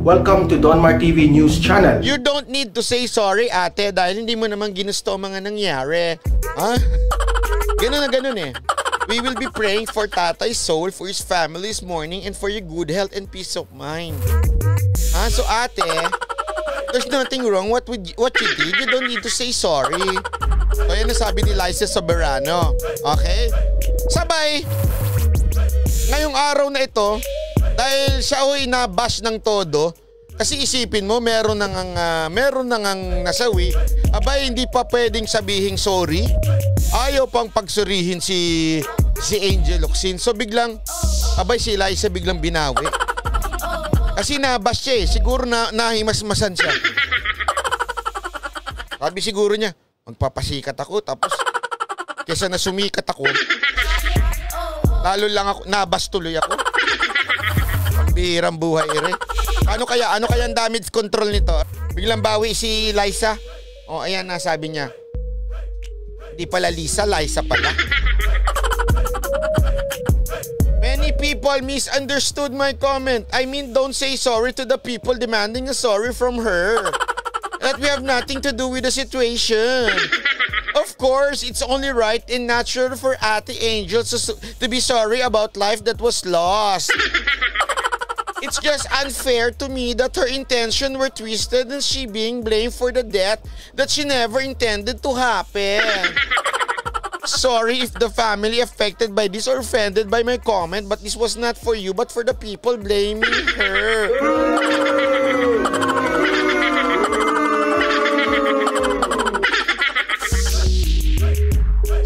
Welcome to Donmar TV News Channel. You don't need to say sorry, ate, dahil hindi mo naman ginusto ang mga nangyari. Ha? Ganun na ganun eh. We will be praying for Tatay's soul, for his family's mourning, and for your good health and peace of mind. Ha? So ate, there's nothing wrong what you did. You don't need to say sorry. So yan ang sabi ni Liza Soberano. Okay? Sabay, ngayong araw na ito, dahil siya ho'y nabash ng todo, kasi isipin mo, meron nang nasawi, abay hindi pa pwedeng sabihing sorry. Ayaw pang pagsurihin si Angel Locsin. So biglang, abay si Liza biglang binawi. Kasi nabash siya eh. Siguro nahimasmasan siya. Sabi siguro niya, magpapasikat ako, tapos kesa na sumikat ako, lalo lang ako, nabash tuloy ako. Bihirang buhay ere. Ano kaya ang damage control nito? Biglang bawi si Liza. O ayan na, sabi niya. Di pala Liza pala. Many people misunderstood my comment. I mean, don't say sorry to the people demanding a sorry from her. That we have nothing to do with the situation. Of course, it's only right and natural for Ate Angel to be sorry about life that was lost. It's just unfair to me that her intentions were twisted and she being blamed for the death that she never intended to happen. Sorry if the family affected by this or offended by my comment, but this was not for you but for the people blaming her.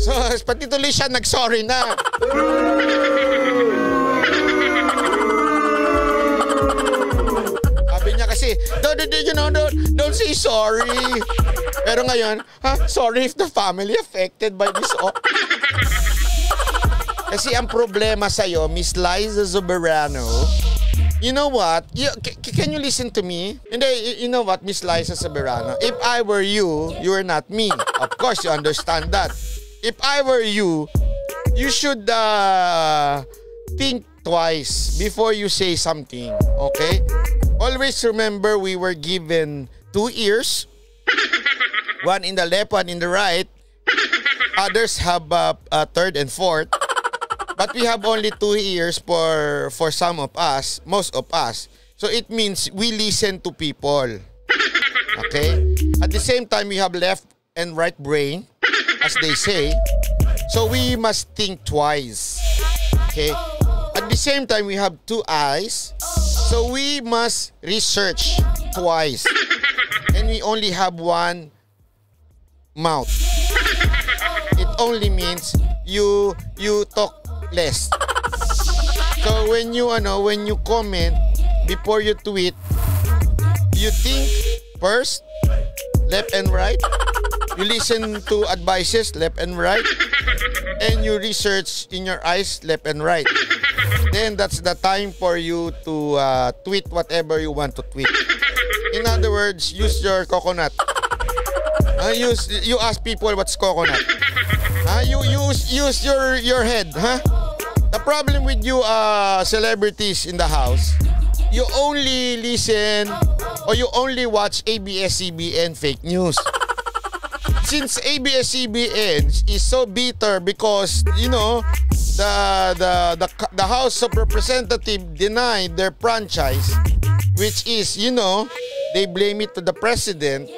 So, pati tuloy siya nag-sorry na. Sabi niya kasi, don't say sorry. Pero ngayon, sorry if the family affected by this. Kasi ang problema sa'yo, Miss Liza Soberano, you know what? Can you listen to me? Hindi, you know what, Miss Liza Soberano? If I were you, you are not me. Of course, you understand that. If I were you, you should think twice before you say something, okay? Always remember we were given 2 ears, one in the left, one in the right. Others have a third and fourth, but we have only 2 ears for some of us, most of us. So it means we listen to people, okay? At the same time, we have left and right brain, as they say. So we must think twice, okay? At the same time, we have 2 eyes. So we must research twice. And we only have 1 mouth. It only means you talk less. So when you comment before you tweet, you think first, left and right. You listen to advices, left and right. And you research in your eyes, left and right. Then that's the time for you to tweet whatever you want to tweet. In other words, use your coconut. You ask people what's coconut. You use your head. The problem with you celebrities in the house, you only listen or you only watch ABS-CBN fake news. Since ABS-CBN is so bitter because, you know, the House of Representatives denied their franchise, which is, you know, they blame it to the president.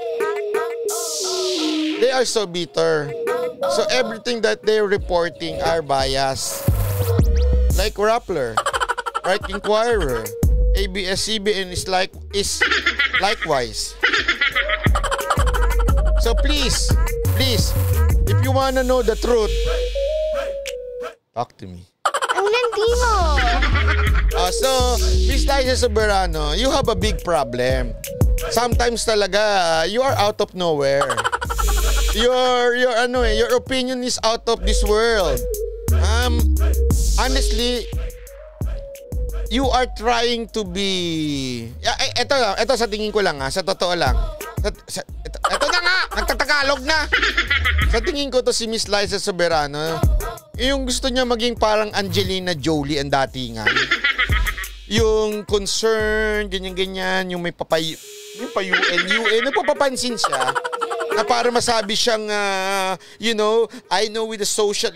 They are so bitter. So everything that they're reporting are biased. Like Rappler, right? Inquirer, ABS-CBN is likewise. So please, if you wanna know the truth, talk to me. Ang landi mo. So, Miss Liza Soberano, you have a big problem. Sometimes talaga, you are out of nowhere. Your opinion is out of this world. Honestly, you are trying to be... Ito sa tingin ko lang sa totoo lang. Ito na nga, nagtatagalog na. Sa tingin ko to si Miss Liza Soberano, yung gusto niya maging parang Angelina Jolie ang datingan. yung concern, ganyan-ganyan, yung may yung pa-UN, nagpapapansin siya na para masabi siyang, I know with the social,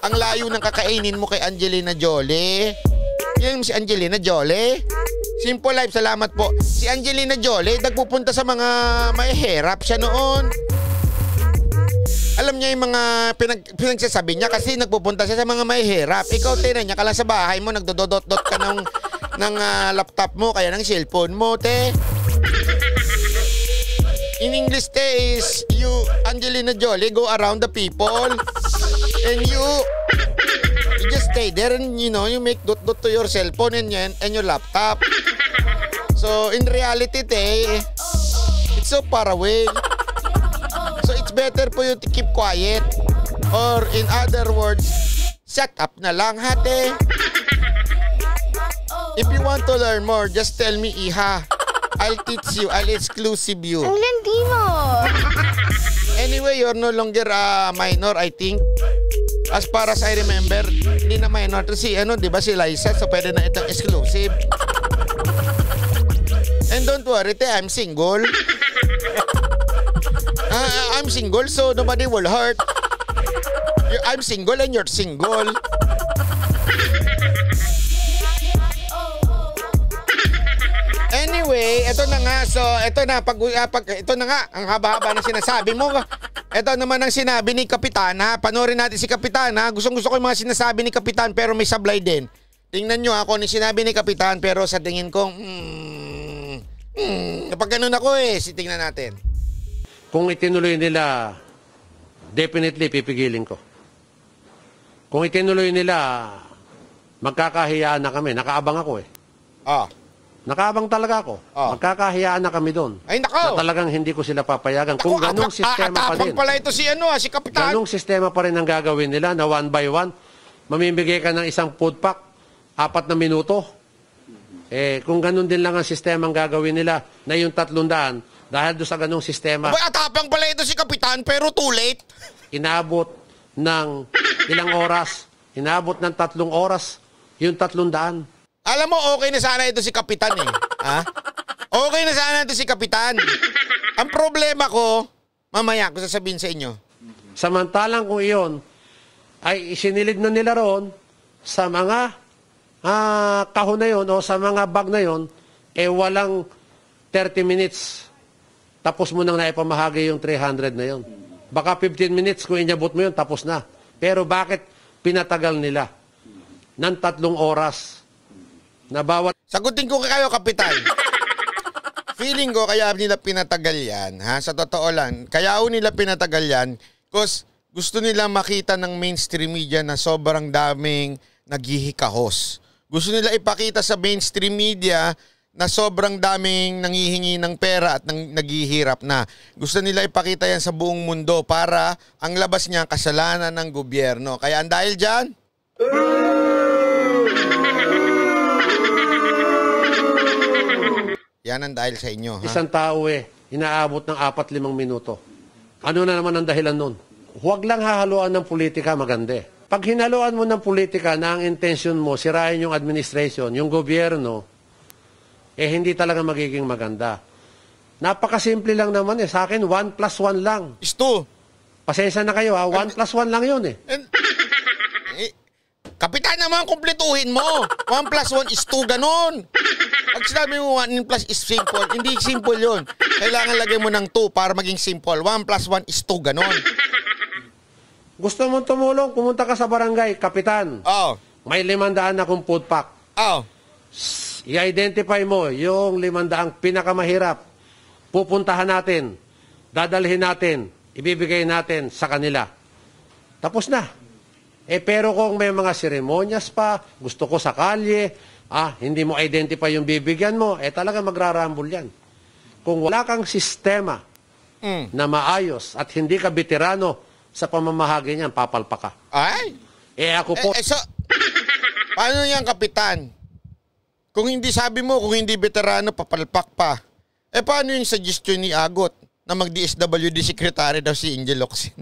ang layo ng kakainin mo kay Angelina Jolie. Yan si Angelina Jolie. Simple Life, salamat po. Si Angelina Jolie, nagpupunta sa mga mahihirap siya noon. Alam niya yung mga pinagsasabi niya kasi nagpupunta siya sa mga mahihirap. Ikaw, tinan niya ka lang sa bahay mo, nagdodot-dot ka ng laptop mo, kaya ng cellphone mo, te. In English, te, is you, Angelina Jolie, go around the people and you just stay there and you make dot-dot to your cellphone and your laptop. So, in reality, te, it's so far away. So it's better for you to keep quiet. Or in other words, shut up na lang, hate. If you want to learn more, just tell me, Iha. I'll teach you. I'll exclusive you. Ang landi mo. Anyway, you're no longer a minor, I think. As far as I remember, hindi na minor. Si, di ba si Liza? So pwede na itong exclusive. And don't worry, te, I'm single. I'm single, so nobody will hurt. I'm single and you're single. Anyway, ito na nga. So, ito na nga ang haba-haba ng sinasabi mo. Ito naman ang sinabi ni Kapitan, ha. Panoorin natin si Kapitan, ha. Gustong-gusto ko yung mga sinasabi ni Kapitan pero may sablay din. Tingnan nyo ako ni sinabi ni Kapitan pero sa tingin ko, kapag ganun ako tingnan natin. Kung itinuloy nila, definitely pipigilin ko. Kung itinuloy nila, magkakahiyaan na kami. Nakaabang ako Nakaabang talaga ako. Magkakahiyaan na kami doon. Ay, nako! Na talagang hindi ko sila papayagan. Kung ganong sistema pa din. Pala ito si Kapitan. Ganong sistema pa rin ang gagawin nila na 1 by 1. Mamimigay ka ng isang food pack, 4 na minuto. Kung ganon din lang ang sistema ang gagawin nila na yung 300, dahil doon sa ganong sistema. Atapang pala ito si Kapitan pero too late. Inabot ng ilang oras? Inabot ng 3 oras yung 300. Alam mo, okay na sana ito si Kapitan ha? Okay na sana ito si Kapitan. Ang problema ko, mamaya ko sasabihin sa inyo. Samantalang kung iyon ay isinilid na nila roon sa mga kahon na yun o sa mga bag na yun, walang 30 minutes. Tapos mo nang naipamahagi yung 300 na yun. Baka 15 minutes kung inyabot mo yun, tapos na. Pero bakit pinatagal nila ng 3 oras na bawat... Sagutin ko kayo, Kapitan. Feeling ko kaya nila pinatagal yan, ha? Sa totoo lang. Kaya nila pinatagal yan because gusto nila makita ng mainstream media na sobrang daming naghihikahos. Gusto nila ipakita sa mainstream media na sobrang daming nanghihingi ng pera at naghihirap na. Gusto nila ipakita yan sa buong mundo para ang labas niya kasalanan ng gobyerno. Kaya ang dahil dyan, yan ang dahil sa inyo. Ha? Isang tao inaabot ng 4-5 minuto. Ano na naman ang dahilan nun? Huwag lang hahaluan ng politika, maganda. Pag hinaluan mo ng politika na ang intention mo, sirain yung administration, yung gobyerno, hindi talaga magiging maganda. Napakasimple lang naman Sa akin, 1 + 1 lang. Is 2. Pasensya na kayo 1 + 1 lang yun Kapitan naman, kumpletuhin mo. 1 + 1 is 2, ganun. Pag sinabi mo 1 plus is simple, hindi simple yun. Kailangan lagay mo ng 2 para maging simple. 1 + 1 is 2, ganun. Gusto mong tumulong, pumunta ka sa barangay, Kapitan. May 500 akong food pack. I-identify mo yung 500 pinakamahirap. Pupuntahan natin, dadalhin natin, ibibigay natin sa kanila. Tapos na. Pero kung may mga seremonyas pa, gusto ko sa kalye, hindi mo identify yung bibigyan mo, talaga magrarambol yan. Kung wala kang sistema na maayos at hindi ka veterano sa pamamahagi niyan, papalpa ka. Ay? Ako po... So, paano yan, Kapitan? Kung hindi sabi mo, kung hindi veterano, papalpak pa. Paano yung suggestion ni Agot na mag-DSWD secretary daw si Angel Locsin?